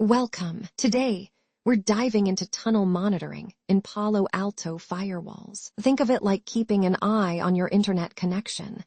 Welcome. Today, we're diving into tunnel monitoring in Palo Alto firewalls. Think of it like keeping an eye on your internet connection.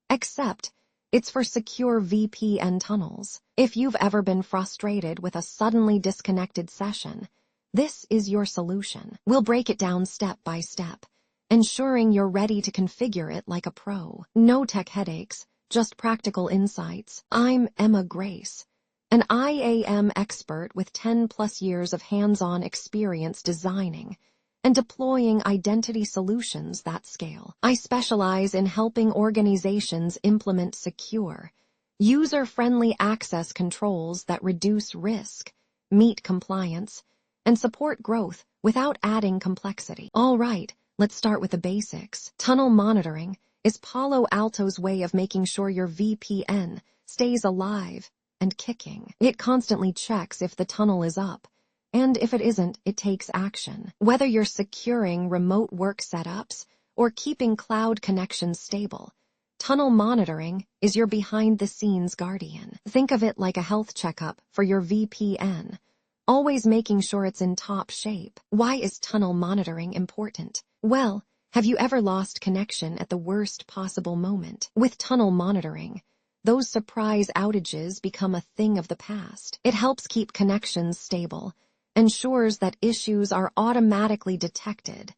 Except, it's for secure VPN tunnels. If you've ever been frustrated with a suddenly disconnected session, this is your solution. We'll break it down step by step, ensuring you're ready to configure it like a pro. No tech headaches, just practical insights. I'm Emma Grace, an IAM expert with 10+ years of hands-on experience designing and deploying identity solutions that scale. I specialize in helping organizations implement secure, user-friendly access controls that reduce risk, meet compliance, and support growth without adding complexity. All right, let's start with the basics. Tunnel monitoring is Palo Alto's way of making sure your VPN stays alive and kicking. It constantly checks if the tunnel is up, and if it isn't, it takes action. Whether you're securing remote work setups or keeping cloud connections stable, tunnel monitoring is your behind-the-scenes guardian. Think of it like a health checkup for your VPN, always making sure it's in top shape. Why is tunnel monitoring important? Well, have you ever lost connection at the worst possible moment? With tunnel monitoring, those surprise outages become a thing of the past. It helps keep connections stable, ensures that issues are automatically detected,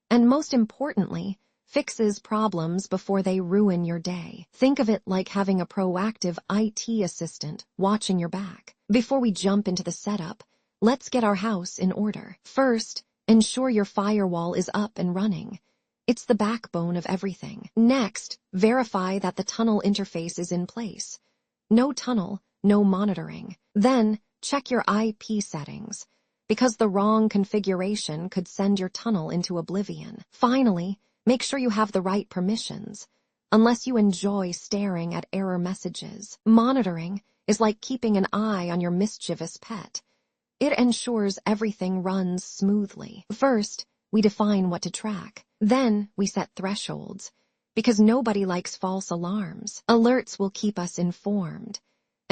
and most importantly, fixes problems before they ruin your day. Think of it like having a proactive IT assistant watching your back. Before we jump into the setup, let's get our house in order. First, ensure your firewall is up and running. It's the backbone of everything. Next, verify that the tunnel interface is in place. No tunnel, no monitoring. Then, check your IP settings, because the wrong configuration could send your tunnel into oblivion. Finally, make sure you have the right permissions, unless you enjoy staring at error messages. Monitoring is like keeping an eye on your mischievous pet. It ensures everything runs smoothly. First, we define what to track. Then, we set thresholds, because nobody likes false alarms. Alerts will keep us informed,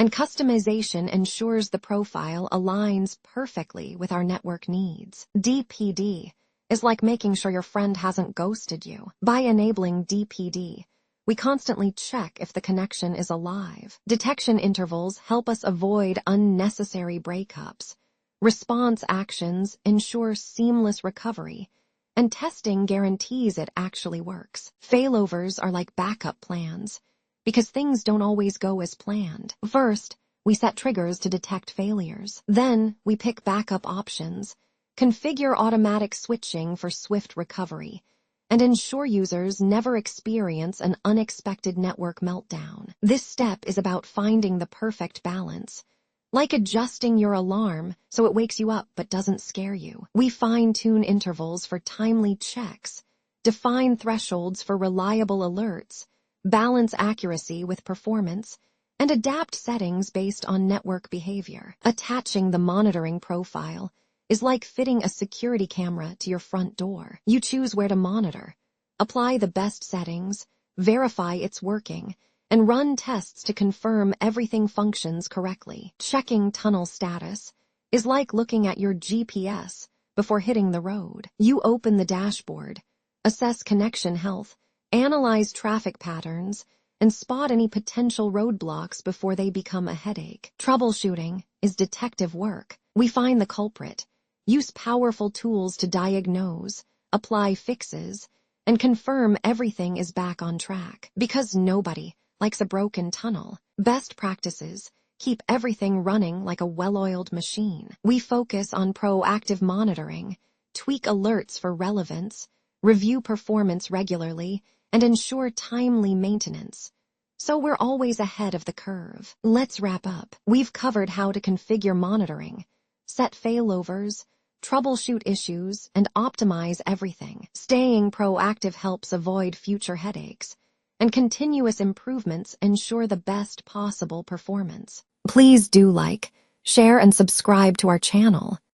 and customization ensures the profile aligns perfectly with our network needs. DPD is like making sure your friend hasn't ghosted you. By enabling DPD, we constantly check if the connection is alive. Detection intervals help us avoid unnecessary breakups. Response actions ensure seamless recovery, and testing guarantees it actually works. Failovers are like backup plans, because things don't always go as planned. First, we set triggers to detect failures. Then, we pick backup options, configure automatic switching for swift recovery, and ensure users never experience an unexpected network meltdown. This step is about finding the perfect balance, like adjusting your alarm so it wakes you up but doesn't scare you. We fine-tune intervals for timely checks, define thresholds for reliable alerts, balance accuracy with performance, and adapt settings based on network behavior. Attaching the monitoring profile is like fitting a security camera to your front door. You choose where to monitor, apply the best settings, verify it's working, and run tests to confirm everything functions correctly. Checking tunnel status is like looking at your GPS before hitting the road. You open the dashboard, assess connection health, analyze traffic patterns, and spot any potential roadblocks before they become a headache. Troubleshooting is detective work. We find the culprit, use powerful tools to diagnose, apply fixes, and confirm everything is back on track. Because nobody likes a broken tunnel, best practices keep everything running like a well-oiled machine. We focus on proactive monitoring, tweak alerts for relevance, review performance regularly, and ensure timely maintenance. So we're always ahead of the curve. Let's wrap up. We've covered how to configure monitoring, set failovers, troubleshoot issues, and optimize everything. Staying proactive helps avoid future headaches, and continuous improvements ensure the best possible performance. Please do like, share, and subscribe to our channel.